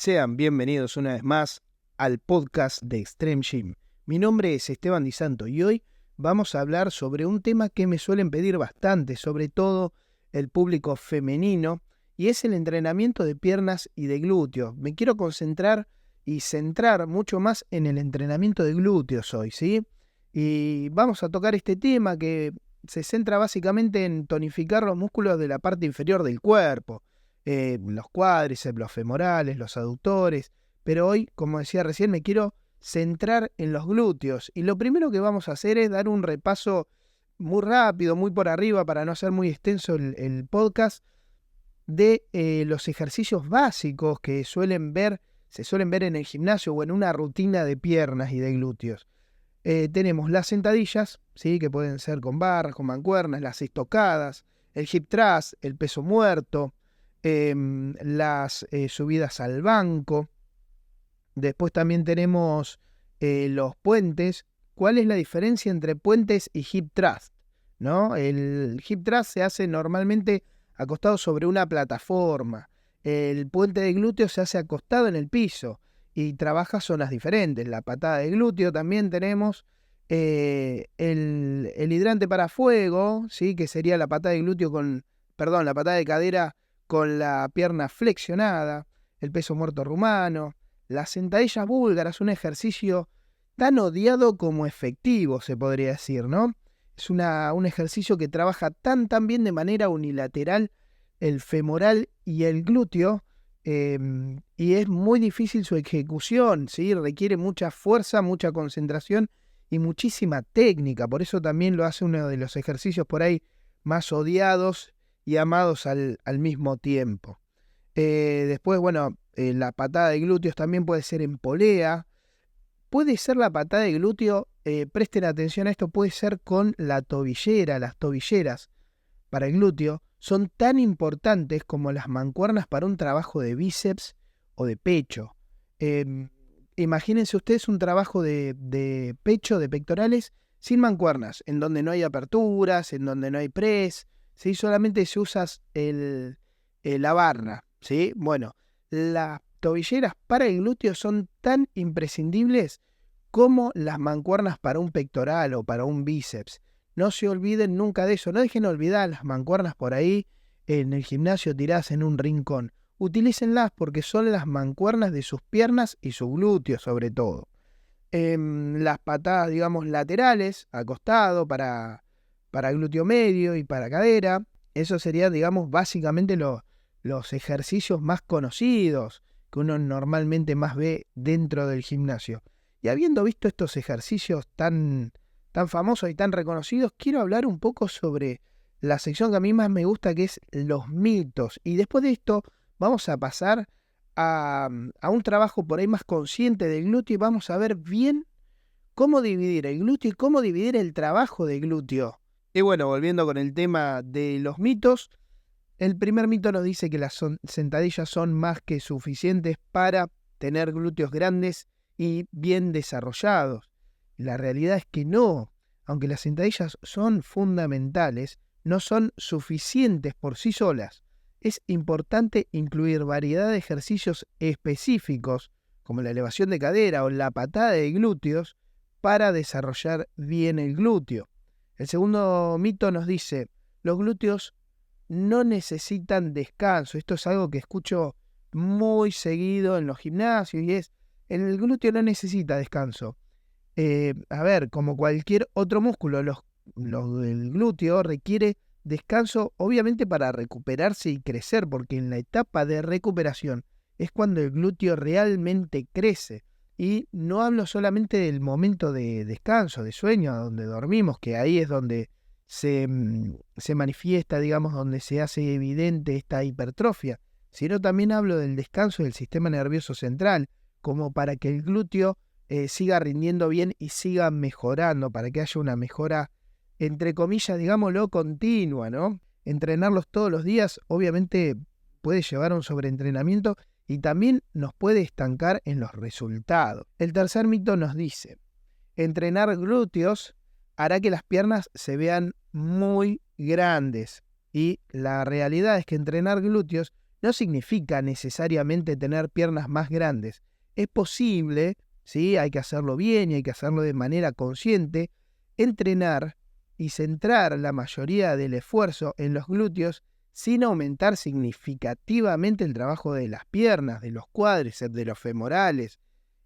Sean bienvenidos una vez más al podcast de Extreme Gym. Mi nombre es Esteban Di Santo y hoy vamos a hablar sobre un tema que me suelen pedir bastante, sobre todo el público femenino, y es el entrenamiento de piernas y de glúteos. Me quiero concentrar y centrar mucho más en el entrenamiento de glúteos hoy, ¿sí? Y vamos a tocar este tema que se centra básicamente en tonificar los músculos de la parte inferior del cuerpo. Los cuádriceps, los femorales, los aductores, pero hoy, como decía recién, me quiero centrar en los glúteos. Y lo primero que vamos a hacer es dar un repaso muy rápido, muy por arriba, para no hacer muy extenso el podcast, de los ejercicios básicos que se suelen ver en el gimnasio o en una rutina de piernas y de glúteos. Tenemos las sentadillas, ¿sí? Que pueden ser con barras, con mancuernas, las estocadas, el hip thrust, el peso muerto, las subidas al banco. Después también tenemos los puentes. ¿Cuál es la diferencia entre puentes y hip thrust? ¿No? El hip thrust se hace normalmente acostado sobre una plataforma. El puente de glúteo se hace acostado en el piso y trabaja zonas diferentes. La patada de glúteo también tenemos. El hidrante para fuego, ¿sí? Que sería la patada de glúteo la patada de cadera con la pierna flexionada, el peso muerto rumano, las sentadillas búlgaras, un ejercicio tan odiado como efectivo, se podría decir, ¿no? Es un ejercicio que trabaja tan bien de manera unilateral el femoral y el glúteo, y es muy difícil su ejecución, ¿sí? Requiere mucha fuerza, mucha concentración y muchísima técnica. Por eso también lo hace uno de los ejercicios por ahí más odiados y amados al mismo tiempo. Después, la patada de glúteos también puede ser en polea. Puede ser la patada de glúteo, presten atención a esto, puede ser con la tobillera. Las tobilleras para el glúteo son tan importantes como las mancuernas para un trabajo de bíceps o de pecho. Imagínense ustedes un trabajo de pecho, de pectorales, sin mancuernas, en donde no hay aperturas, en donde no hay press, ¿sí? Solamente se usa la barra, ¿sí? Bueno, las tobilleras para el glúteo son tan imprescindibles como las mancuernas para un pectoral o para un bíceps. No se olviden nunca de eso. No dejen olvidar las mancuernas por ahí en el gimnasio tiradas en un rincón. Utilícenlas porque son las mancuernas de sus piernas y sus glúteos sobre todo. Las patadas, digamos, laterales, acostado para glúteo medio y para cadera. Eso sería, digamos, básicamente los ejercicios más conocidos que uno normalmente más ve dentro del gimnasio. Y habiendo visto estos ejercicios tan famosos y tan reconocidos, quiero hablar un poco sobre la sección que a mí más me gusta, que es los mitos. Y después de esto vamos a pasar a un trabajo por ahí más consciente del glúteo y vamos a ver bien cómo dividir el glúteo y cómo dividir el trabajo de glúteo. Y bueno, volviendo con el tema de los mitos, el primer mito nos dice que las sentadillas son más que suficientes para tener glúteos grandes y bien desarrollados. La realidad es que no. Aunque las sentadillas son fundamentales, no son suficientes por sí solas. Es importante incluir variedad de ejercicios específicos, como la elevación de cadera o la patada de glúteos, para desarrollar bien el glúteo. El segundo mito nos dice, los glúteos no necesitan descanso. Esto es algo que escucho muy seguido en los gimnasios y es, el glúteo no necesita descanso. Como cualquier otro músculo, el glúteo requiere descanso obviamente para recuperarse y crecer, porque en la etapa de recuperación es cuando el glúteo realmente crece. Y no hablo solamente del momento de descanso, de sueño, donde dormimos, que ahí es donde se manifiesta, digamos, donde se hace evidente esta hipertrofia, sino también hablo del descanso del sistema nervioso central, como para que el glúteo siga rindiendo bien y siga mejorando, para que haya una mejora, entre comillas, digámoslo, continua, ¿no? Entrenarlos todos los días obviamente puede llevar a un sobreentrenamiento y también nos puede estancar en los resultados. El tercer mito nos dice, entrenar glúteos hará que las piernas se vean muy grandes. Y la realidad es que entrenar glúteos no significa necesariamente tener piernas más grandes. Es posible, ¿sí? Hay que hacerlo bien y hay que hacerlo de manera consciente, entrenar y centrar la mayoría del esfuerzo en los glúteos sin aumentar significativamente el trabajo de las piernas, de los cuádriceps, de los femorales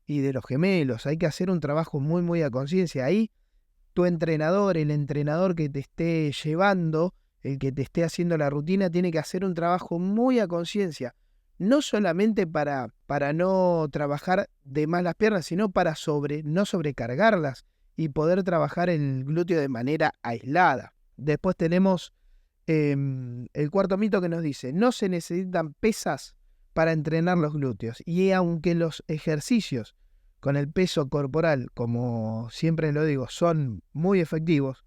y de los gemelos. Hay que hacer un trabajo muy a conciencia. Ahí tu entrenador, el entrenador que te esté llevando, el que te esté haciendo la rutina, tiene que hacer un trabajo muy a conciencia. No solamente para no trabajar de más las piernas, sino para no sobrecargarlas y poder trabajar el glúteo de manera aislada. Después tenemos el cuarto mito que nos dice, no se necesitan pesas para entrenar los glúteos. Y aunque los ejercicios con el peso corporal, como siempre lo digo, son muy efectivos,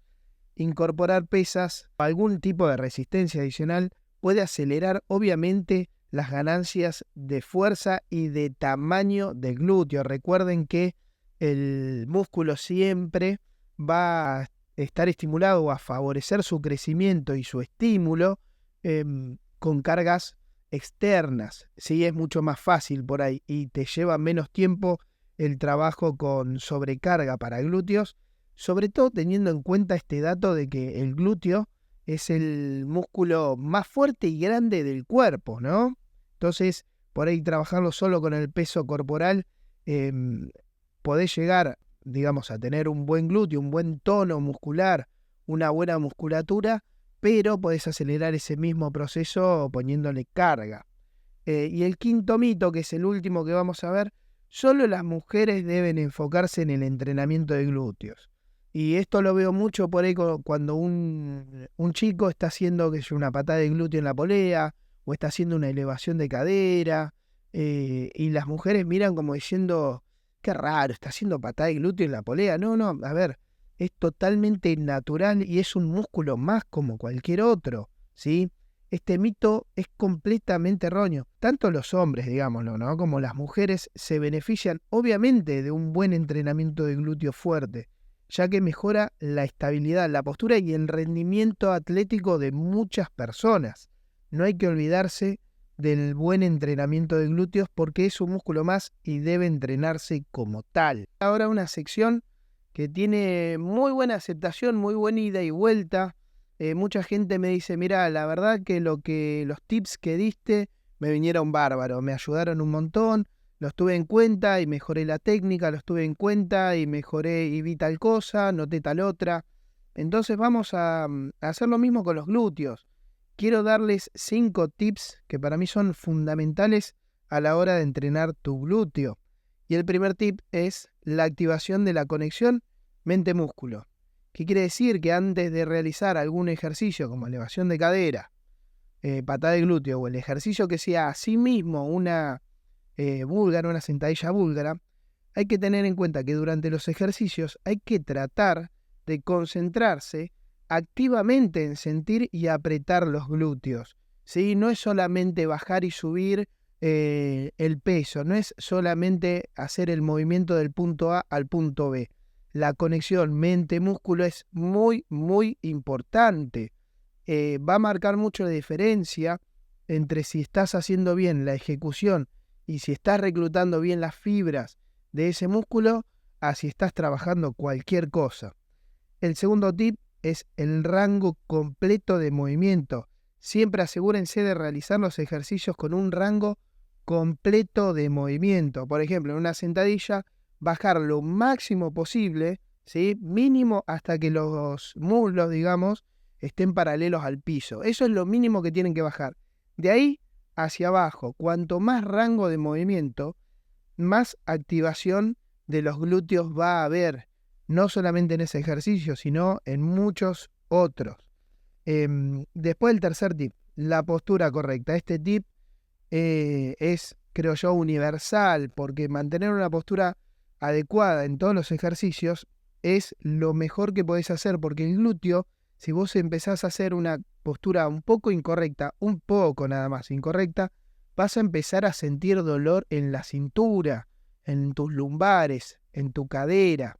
incorporar pesas o algún tipo de resistencia adicional puede acelerar obviamente las ganancias de fuerza y de tamaño del glúteo. Recuerden que el músculo siempre va a estar estimulado o a favorecer su crecimiento y su estímulo con cargas externas. Sí, es mucho más fácil por ahí y te lleva menos tiempo el trabajo con sobrecarga para glúteos, sobre todo teniendo en cuenta este dato de que el glúteo es el músculo más fuerte y grande del cuerpo, ¿no? Entonces, por ahí trabajarlo solo con el peso corporal, podés llegar, digamos, a tener un buen glúteo, un buen tono muscular, una buena musculatura, pero podés acelerar ese mismo proceso poniéndole carga. Y el quinto mito, que es el último que vamos a ver, solo las mujeres deben enfocarse en el entrenamiento de glúteos. Y esto lo veo mucho por ahí cuando un chico está haciendo una patada de glúteo en la polea o está haciendo una elevación de cadera y las mujeres miran como diciendo, qué raro, está haciendo patada de glúteo en la polea. No, a ver, es totalmente natural y es un músculo más como cualquier otro, ¿sí? Este mito es completamente erróneo. Tanto los hombres, digámoslo, ¿no?, como las mujeres se benefician obviamente de un buen entrenamiento de glúteo fuerte, ya que mejora la estabilidad, la postura y el rendimiento atlético de muchas personas. No hay que olvidarse del buen entrenamiento de glúteos porque es un músculo más y debe entrenarse como tal. Ahora una sección que tiene muy buena aceptación, muy buena ida y vuelta. Mucha gente me dice, mira, la verdad que los tips que diste me vinieron bárbaros, me ayudaron un montón, los tuve en cuenta y mejoré la técnica, los tuve en cuenta y mejoré y vi tal cosa, noté tal otra. Entonces vamos a hacer lo mismo con los glúteos. Quiero darles 5 tips que para mí son fundamentales a la hora de entrenar tu glúteo. Y el primer tip es la activación de la conexión mente-músculo. ¿Qué quiere decir? Que antes de realizar algún ejercicio como elevación de cadera, patada de glúteo o el ejercicio que sea a sí mismo una búlgara, una sentadilla búlgara, hay que tener en cuenta que durante los ejercicios hay que tratar de concentrarse activamente en sentir y apretar los glúteos, ¿sí? No es solamente bajar y subir el peso, no es solamente hacer el movimiento del punto A al punto B. La conexión mente-músculo es muy importante. Va a marcar mucho la diferencia entre si estás haciendo bien la ejecución y si estás reclutando bien las fibras de ese músculo a si estás trabajando cualquier cosa. El segundo tip es el rango completo de movimiento. Siempre asegúrense de realizar los ejercicios con un rango completo de movimiento. Por ejemplo, en una sentadilla, bajar lo máximo posible, ¿sí?, mínimo hasta que los muslos, digamos, estén paralelos al piso. Eso es lo mínimo que tienen que bajar. De ahí hacia abajo, cuanto más rango de movimiento, más activación de los glúteos va a haber, no solamente en ese ejercicio, sino en muchos otros. Después el tercer tip, la postura correcta. Este tip es, creo yo, universal, porque mantener una postura adecuada en todos los ejercicios es lo mejor que podés hacer, porque el glúteo, si vos empezás a hacer una postura un poco incorrecta, un poco nada más incorrecta, vas a empezar a sentir dolor en la cintura, en tus lumbares, en tu cadera.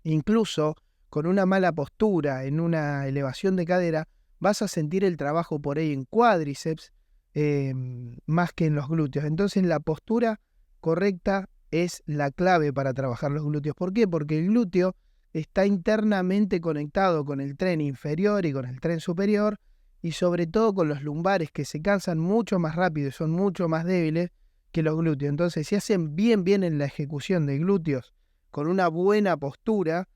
Incluso con una mala postura, en una elevación de cadera, vas a sentir el trabajo por ahí en cuádriceps, más que en los glúteos. Entonces la postura correcta es la clave para trabajar los glúteos. ¿Por qué? Porque el glúteo está internamente conectado con el tren inferior y con el tren superior, y sobre todo con los lumbares, que se cansan mucho más rápido y son mucho más débiles que los glúteos. Entonces, si hacen bien en la ejecución de glúteos con una buena postura,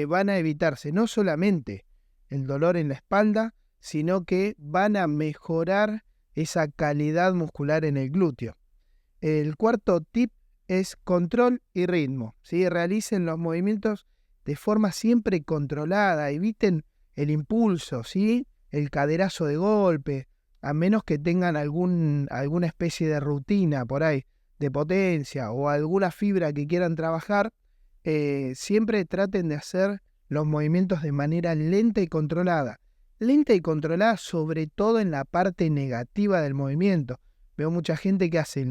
van a evitarse no solamente el dolor en la espalda, sino que van a mejorar esa calidad muscular en el glúteo. El cuarto tip es control y ritmo, ¿sí? Realicen los movimientos de forma siempre controlada, eviten el impulso, ¿sí? El caderazo de golpe, a menos que tengan alguna especie de rutina por ahí, de potencia o alguna fibra que quieran trabajar, siempre traten de hacer los movimientos de manera lenta y controlada. Lenta y controlada sobre todo en la parte negativa del movimiento. Veo mucha gente que hace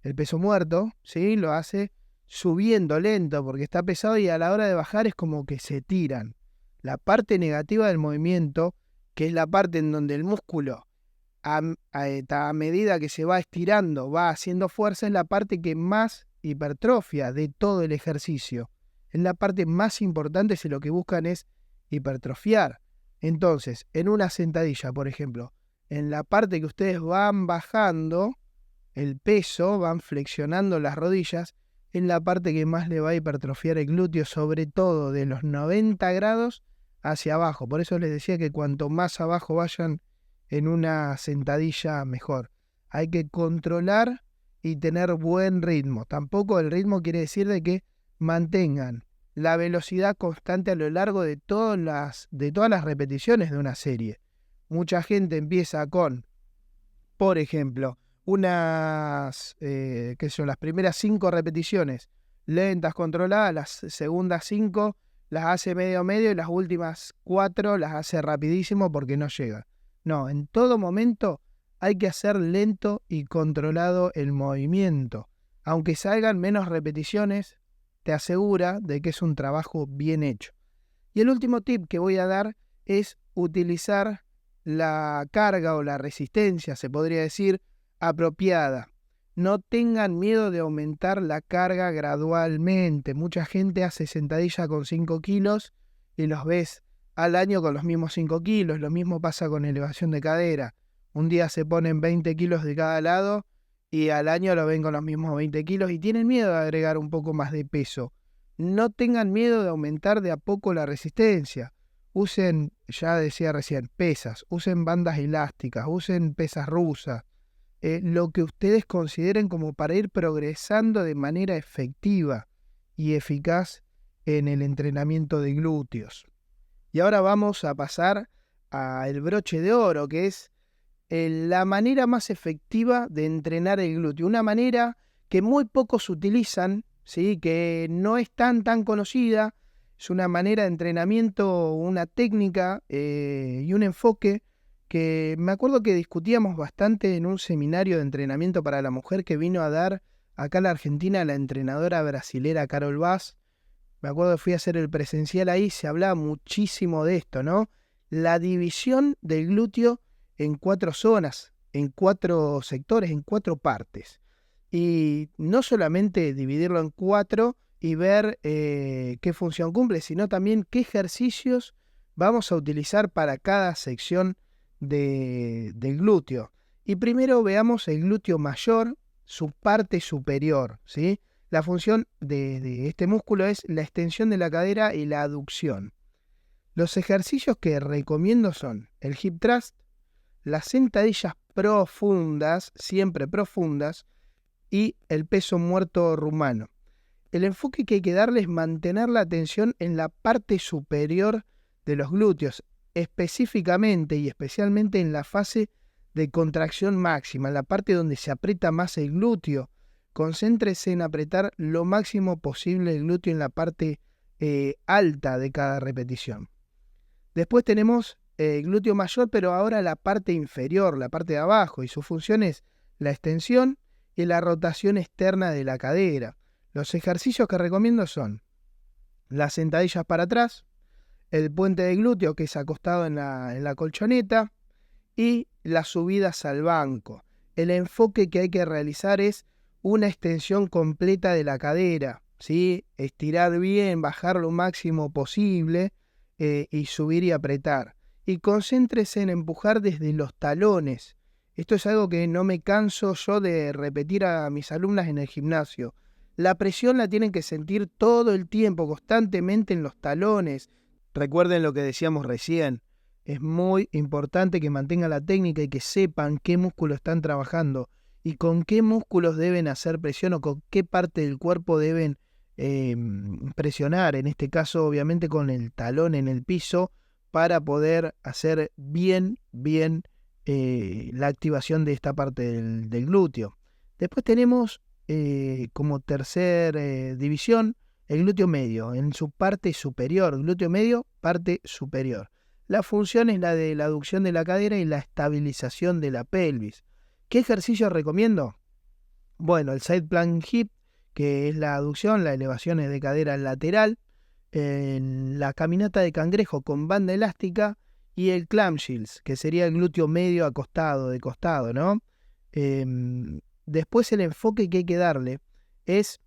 el peso muerto, ¿sí? Lo hace subiendo lento porque está pesado y a la hora de bajar es como que se tiran. La parte negativa del movimiento, que es la parte en donde el músculo a medida que se va estirando, va haciendo fuerza, es la parte que más hipertrofia de todo el ejercicio. Es la parte más importante si lo que buscan es hipertrofiar. Entonces, en una sentadilla, por ejemplo, en la parte que ustedes van bajando el peso, van flexionando las rodillas, en la parte que más le va a hipertrofiar el glúteo, sobre todo de los 90 grados hacia abajo. Por eso les decía que cuanto más abajo vayan en una sentadilla, mejor. Hay que controlar y tener buen ritmo. Tampoco el ritmo quiere decir de que mantengan la velocidad constante a lo largo de todas las repeticiones de una serie. Mucha gente empieza con, por ejemplo, las primeras 5 repeticiones lentas, controladas, las segundas 5 las hace medio y las últimas 4 las hace rapidísimo porque no llega. No, en todo momento hay que hacer lento y controlado el movimiento. Aunque salgan menos repeticiones, te asegura de que es un trabajo bien hecho. Y el último tip que voy a dar es utilizar la carga o la resistencia, se podría decir, apropiada. No tengan miedo de aumentar la carga gradualmente. Mucha gente hace sentadilla con 5 kilos y los ves al año con los mismos 5 kilos. Lo mismo pasa con elevación de cadera. Un día se ponen 20 kilos de cada lado y al año lo ven con los mismos 20 kilos y tienen miedo de agregar un poco más de peso. No tengan miedo de aumentar de a poco la resistencia. Usen, ya decía recién, pesas, usen bandas elásticas, usen pesas rusas, lo que ustedes consideren como para ir progresando de manera efectiva y eficaz en el entrenamiento de glúteos. Y ahora vamos a pasar al broche de oro, que es la manera más efectiva de entrenar el glúteo. Una manera que muy pocos utilizan, ¿sí? Que no es tan conocida. Es una manera de entrenamiento, una técnica y un enfoque que me acuerdo que discutíamos bastante en un seminario de entrenamiento para la mujer que vino a dar acá en la Argentina la entrenadora brasilera Carol Vaz. Me acuerdo que fui a hacer el presencial ahí, se hablaba muchísimo de esto, ¿no? La división del glúteo en 4 zonas, en 4 sectores, en 4 partes. Y no solamente dividirlo en 4 y ver qué función cumple, sino también qué ejercicios vamos a utilizar para cada sección del glúteo. Y primero veamos el glúteo mayor, su parte superior, ¿sí? La función de este músculo es la extensión de la cadera y la aducción. Los ejercicios que recomiendo son el hip thrust, las sentadillas profundas, siempre profundas, y el peso muerto rumano. El enfoque que hay que darle es mantener la atención en la parte superior de los glúteos, específicamente y especialmente en la fase de contracción máxima, en la parte donde se aprieta más el glúteo. Concéntrese en apretar lo máximo posible el glúteo en la parte alta de cada repetición. Después tenemos el glúteo mayor, pero ahora la parte inferior, la parte de abajo, y su función es la extensión y la rotación externa de la cadera. Los ejercicios que recomiendo son las sentadillas para atrás, el puente de glúteo, que es acostado en la colchoneta, y las subidas al banco. El enfoque que hay que realizar es una extensión completa de la cadera, ¿sí? Estirar bien, bajar lo máximo posible y subir y apretar. Y concéntrese en empujar desde los talones. Esto es algo que no me canso yo de repetir a mis alumnas en el gimnasio. La presión la tienen que sentir todo el tiempo, constantemente en los talones. Recuerden lo que decíamos recién. Es muy importante que mantengan la técnica y que sepan qué músculos están trabajando y con qué músculos deben hacer presión o con qué parte del cuerpo deben presionar. En este caso, obviamente, con el talón en el piso para poder hacer bien la activación de esta parte del glúteo. Después tenemos como tercer división el glúteo medio, en su parte superior. Glúteo medio, parte superior. La función es la de la aducción de la cadera y la estabilización de la pelvis. ¿Qué ejercicio recomiendo? Bueno, el side plank hip, que es la aducción, la elevación de cadera lateral, la caminata de cangrejo con banda elástica y el clamshells, que sería el glúteo medio acostado, de costado, ¿no? Después el enfoque que hay que darle es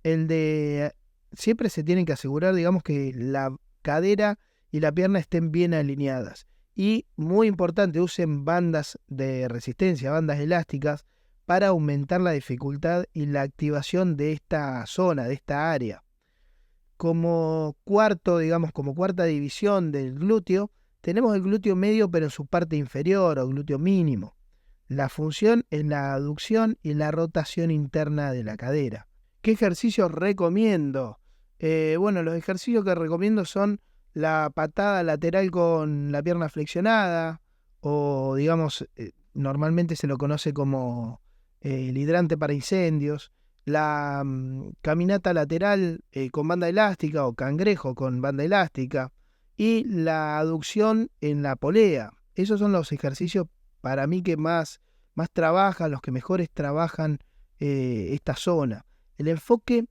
el de... Siempre se tienen que asegurar, digamos, que la cadera y la pierna estén bien alineadas. Y muy importante, usen bandas de resistencia, bandas elásticas, para aumentar la dificultad y la activación de esta zona, de esta área. Como cuarto, digamos, como cuarta división del glúteo, tenemos el glúteo medio, pero en su parte inferior, o glúteo mínimo. La función es la aducción y la rotación interna de la cadera. ¿Qué ejercicios recomiendo? Bueno, los ejercicios que recomiendo son la patada lateral con la pierna flexionada, o digamos, normalmente se lo conoce como el hidrante para incendios, la caminata lateral con banda elástica o cangrejo con banda elástica y la aducción en la polea. Esos son los ejercicios para mí que más trabajan, los que mejores trabajan esta zona. El enfoque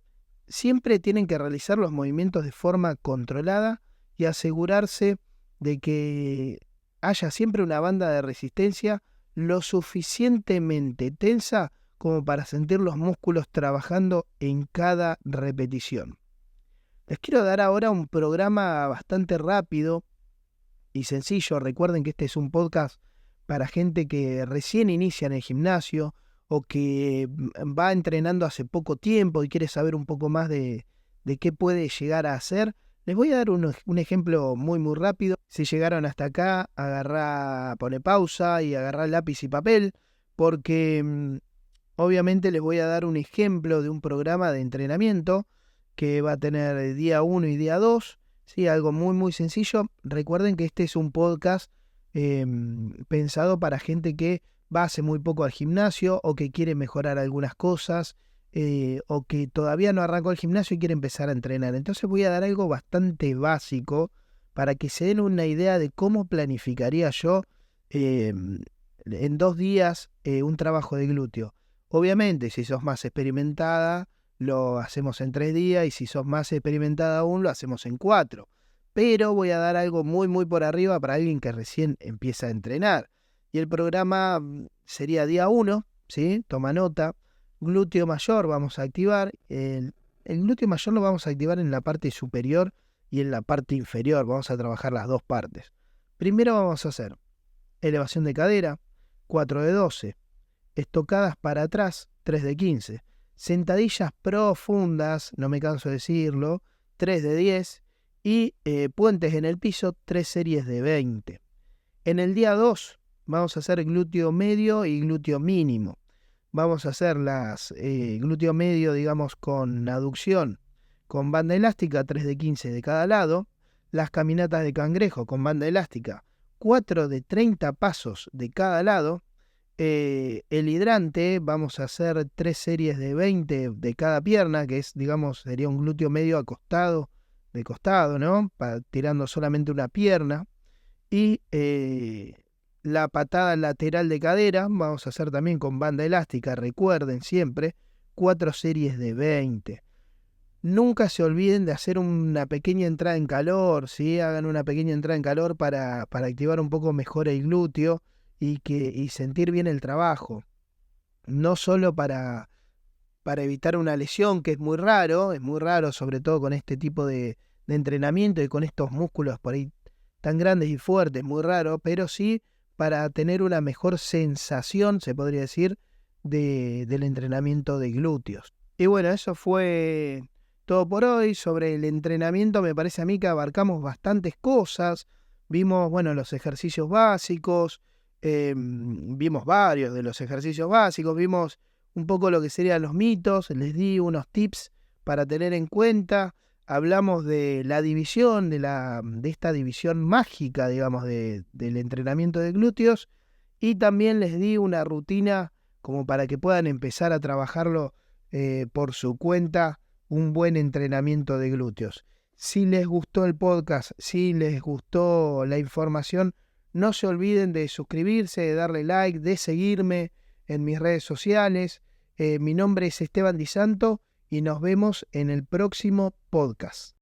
siempre tienen que realizar los movimientos de forma controlada y asegurarse de que haya siempre una banda de resistencia lo suficientemente tensa como para sentir los músculos trabajando en cada repetición. Les quiero dar ahora un programa bastante rápido y sencillo. Recuerden que este es un podcast para gente que recién inicia en el gimnasio o que va entrenando hace poco tiempo y quiere saber un poco más de qué puede llegar a hacer. Les voy a dar un ejemplo muy rápido. Si llegaron hasta acá, pone pausa y agarrá lápiz y papel, porque obviamente les voy a dar un ejemplo de un programa de entrenamiento que va a tener día 1 y día 2, ¿sí? Algo muy sencillo. Recuerden que este es un podcast pensado para gente que va hace muy poco al gimnasio o que quiere mejorar algunas cosas o que todavía no arrancó el gimnasio y quiere empezar a entrenar. Entonces voy a dar algo bastante básico para que se den una idea de cómo planificaría yo en 2 días un trabajo de glúteo. Obviamente, si sos más experimentada, lo hacemos en 3 días y si sos más experimentada aún, lo hacemos en 4. Pero voy a dar algo muy por arriba para alguien que recién empieza a entrenar. Y el programa sería día 1, ¿sí? Toma nota. Glúteo mayor vamos a activar. El glúteo mayor lo vamos a activar en la parte superior y en la parte inferior. Vamos a trabajar las dos partes. Primero vamos a hacer elevación de cadera, 4 de 12. Estocadas para atrás, 3 de 15. Sentadillas profundas, no me canso de decirlo, 3 de 10. Y puentes en el piso, 3 series de 20. En el día 2 vamos a hacer glúteo medio y glúteo mínimo. Vamos a hacer las glúteo medio, digamos, con aducción, con banda elástica, 3 de 15 de cada lado. Las caminatas de cangrejo con banda elástica, 4 de 30 pasos de cada lado. El hidrante, vamos a hacer 3 series de 20 de cada pierna, que es, digamos, sería un glúteo medio acostado, de costado, ¿no? Tirando solamente una pierna. Y la patada lateral de cadera, vamos a hacer también con banda elástica, recuerden siempre, 4 series de 20. Nunca se olviden de hacer una pequeña entrada en calor, ¿sí? Hagan una pequeña entrada en calor para activar un poco mejor el glúteo y sentir bien el trabajo. No solo para evitar una lesión, que es muy raro, sobre todo con este tipo de entrenamiento y con estos músculos por ahí tan grandes y fuertes, muy raro, pero sí para tener una mejor sensación, se podría decir, del entrenamiento de glúteos. Y bueno, eso fue todo por hoy. Sobre el entrenamiento me parece a mí que abarcamos bastantes cosas. Vimos, bueno, los ejercicios básicos, vimos varios de los ejercicios básicos, vimos un poco lo que serían los mitos, les di unos tips para tener en cuenta. Hablamos de la división, de esta división mágica, digamos, del entrenamiento de glúteos, y también les di una rutina como para que puedan empezar a trabajarlo por su cuenta, un buen entrenamiento de glúteos. Si les gustó el podcast, si les gustó la información, no se olviden de suscribirse, de darle like, de seguirme en mis redes sociales. Mi nombre es Esteban Di Santo y nos vemos en el próximo podcast.